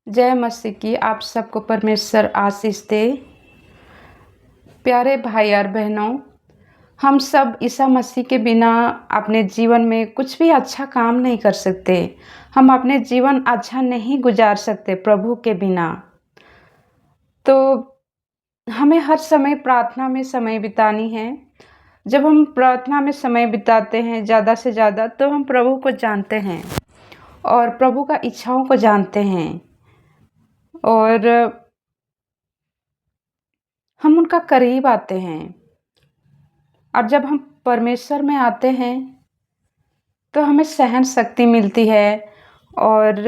जय मसीह की आप सबको परमेश्वर आशीष दे। प्यारे भाई और बहनों, हम सब ईसा मसीह के बिना अपने जीवन में कुछ भी अच्छा काम नहीं कर सकते। हम अपने जीवन अच्छा नहीं गुजार सकते प्रभु के बिना। तो हमें हर समय प्रार्थना में समय बितानी है। जब हम प्रार्थना में समय बिताते हैं ज़्यादा से ज़्यादा, तो हम प्रभु को जानते हैं और प्रभु का इच्छाओं को जानते हैं और हम उनका करीब आते हैं। और जब हम परमेश्वर में आते हैं तो हमें सहन शक्ति मिलती है और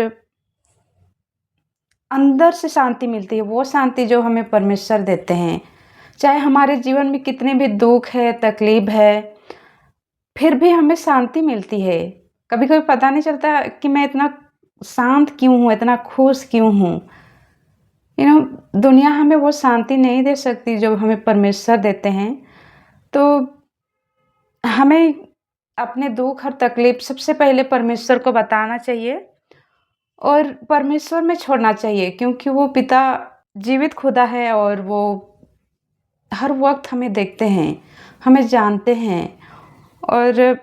अंदर से शांति मिलती है, वो शांति जो हमें परमेश्वर देते हैं। चाहे हमारे जीवन में कितने भी दुख है, तकलीफ है, फिर भी हमें शांति मिलती है। कभी कभी पता नहीं चलता कि मैं इतना शांत क्यों हूँ, इतना खुश क्यों हूँ। दुनिया हमें वो शांति नहीं दे सकती जो हमें परमेश्वर देते हैं। तो हमें अपने दुख और तकलीफ सबसे पहले परमेश्वर को बताना चाहिए और परमेश्वर में छोड़ना चाहिए, क्योंकि वो पिता जीवित खुदा है और वो हर वक्त हमें देखते हैं, हमें जानते हैं और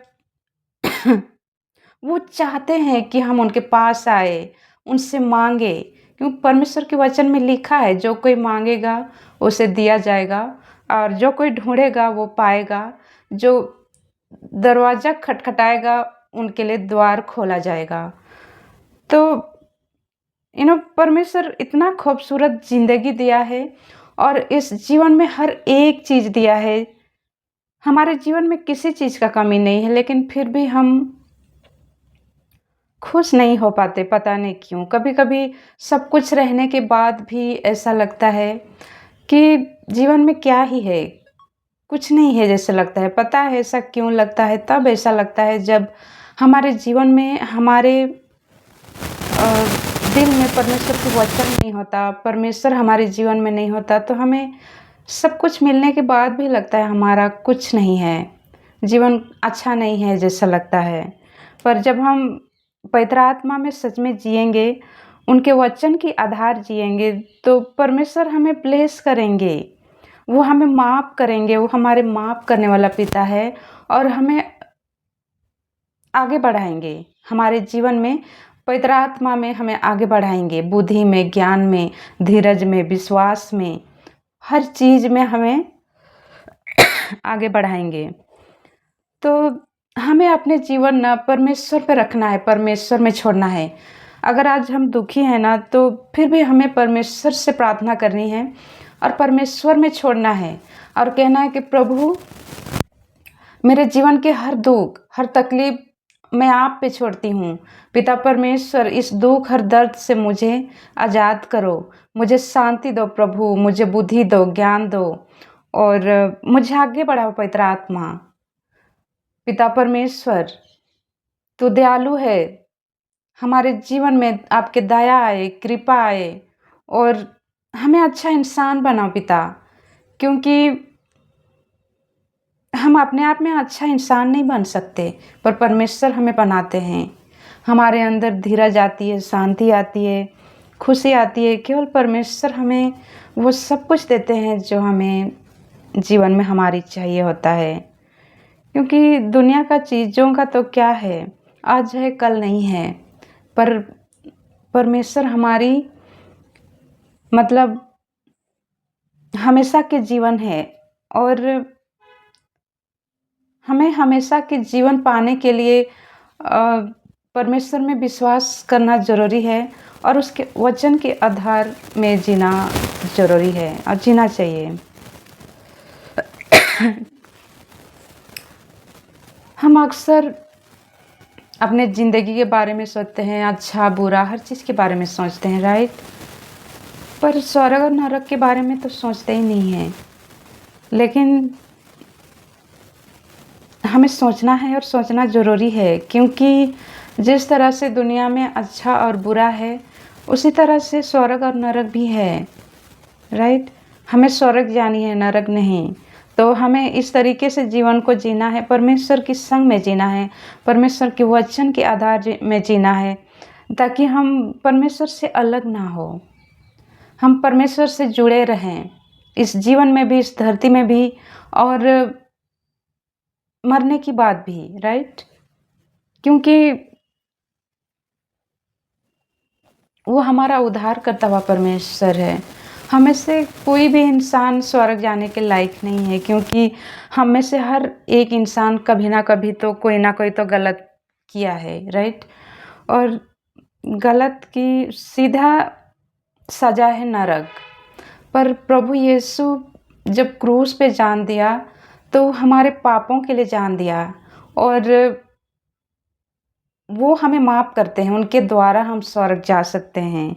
वो चाहते हैं कि हम उनके पास आए, उनसे मांगे। क्योंकि परमेश्वर के वचन में लिखा है, जो कोई मांगेगा उसे दिया जाएगा और जो कोई ढूंढेगा वो पाएगा, जो दरवाज़ा खटखटाएगा उनके लिए द्वार खोला जाएगा। तो परमेश्वर इतना खूबसूरत ज़िंदगी दिया है और इस जीवन में हर एक चीज़ दिया है। हमारे जीवन में किसी चीज़ का कमी नहीं है, लेकिन फिर भी हम खुश नहीं हो पाते, पता नहीं क्यों। कभी कभी सब कुछ रहने के बाद भी ऐसा लगता है कि जीवन में क्या ही है, कुछ नहीं है जैसे लगता है। पता है ऐसा क्यों लगता है? तब ऐसा लगता है जब हमारे जीवन में, हमारे दिल में परमेश्वर का वचन नहीं होता, परमेश्वर हमारे जीवन में नहीं होता, तो हमें सब कुछ मिलने के बाद भी लगता है हमारा कुछ नहीं है, जीवन अच्छा नहीं है जैसा लगता है। पर जब हम पवित्र आत्मा में सच में जिएंगे, उनके वचन की आधार जिएंगे, तो परमेश्वर हमें ब्लेस करेंगे, वो हमें माफ़ करेंगे। वो हमारे माफ़ करने वाला पिता है और हमें आगे बढ़ाएंगे। हमारे जीवन में पवित्र आत्मा में हमें आगे बढ़ाएंगे, बुद्धि में, ज्ञान में, धीरज में, विश्वास में, हर चीज़ में हमें आगे बढ़ाएंगे। तो हमें अपने जीवन ना परमेश्वर पे रखना है, परमेश्वर में छोड़ना है। अगर आज हम दुखी हैं ना, तो फिर भी हमें परमेश्वर से प्रार्थना करनी है और परमेश्वर में छोड़ना है और कहना है कि प्रभु, मेरे जीवन के हर दुख, हर तकलीफ मैं आप पे छोड़ती हूँ। पिता परमेश्वर, इस दुख हर दर्द से मुझे आज़ाद करो, मुझे शांति दो प्रभु, मुझे बुद्धि दो, ज्ञान दो और मुझे आगे बढ़ाओ पवित्र आत्मा। पिता परमेश्वर, तू दयालु है, हमारे जीवन में आपके दया आए, कृपा आए और हमें अच्छा इंसान बनाओ पिता। क्योंकि हम अपने आप में अच्छा इंसान नहीं बन सकते, पर परमेश्वर हमें बनाते हैं। हमारे अंदर धीरज आती है, शांति आती है, खुशी आती है। केवल परमेश्वर हमें वो सब कुछ देते हैं जो हमें जीवन में हमारी चाहिए होता है। क्योंकि दुनिया का चीज़ों का तो क्या है, आज है कल नहीं है, पर परमेश्वर हमारी मतलब हमेशा के जीवन है और हमें हमेशा के जीवन पाने के लिए परमेश्वर में विश्वास करना ज़रूरी है और उसके वचन के आधार में जीना ज़रूरी है और जीना चाहिए। हम अक्सर अपने ज़िंदगी के बारे में सोचते हैं, अच्छा बुरा हर चीज़ के बारे में सोचते हैं, राइट? पर स्वर्ग और नरक के बारे में तो सोचते ही नहीं हैं। लेकिन हमें सोचना है और सोचना ज़रूरी है, क्योंकि जिस तरह से दुनिया में अच्छा और बुरा है, उसी तरह से स्वर्ग और नरक भी है, राइट? हमें स्वर्ग जानी है, नरक नहीं। तो हमें इस तरीके से जीवन को जीना है, परमेश्वर के संग में जीना है, परमेश्वर के वचन के आधार में जीना है, ताकि हम परमेश्वर से अलग ना हो, हम परमेश्वर से जुड़े रहें, इस जीवन में भी, इस धरती में भी और मरने के बाद भी, राइट? क्योंकि वो हमारा उद्धार करता हुआ परमेश्वर है। हमें से कोई भी इंसान स्वर्ग जाने के लायक नहीं है, क्योंकि हम में से हर एक इंसान कभी ना कभी तो कोई ना कोई तो गलत किया है, राइट? और गलत की सीधा सजा है नरक। पर प्रभु यीशु जब क्रूस पे जान दिया तो हमारे पापों के लिए जान दिया, और वो हमें माफ़ करते हैं, उनके द्वारा हम स्वर्ग जा सकते हैं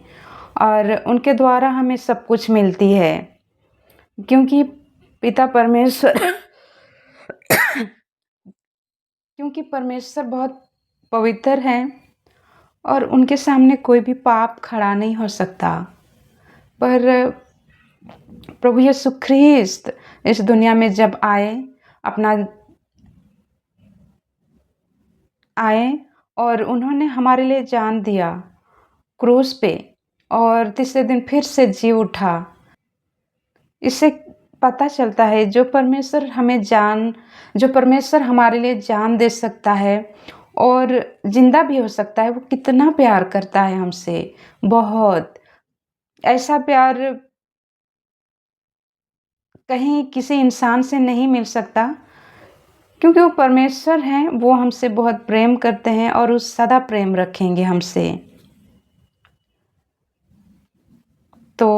और उनके द्वारा हमें सब कुछ मिलती है, क्योंकि पिता परमेश्वर क्योंकि परमेश्वर बहुत पवित्र हैं और उनके सामने कोई भी पाप खड़ा नहीं हो सकता। पर प्रभु यीशु ख्रीस्त इस दुनिया में जब आए और उन्होंने हमारे लिए जान दिया क्रूस पे, और तीसरे दिन फिर से जी उठा। इससे पता चलता है जो परमेश्वर हमारे लिए जान दे सकता है और जिंदा भी हो सकता है, वो कितना प्यार करता है हमसे। बहुत ऐसा प्यार कहीं किसी इंसान से नहीं मिल सकता, क्योंकि वो परमेश्वर हैं, वो हमसे बहुत प्रेम करते हैं और वो सदा प्रेम रखेंगे हमसे। तो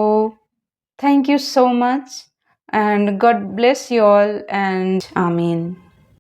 thank you so much and God bless you all and आमीन।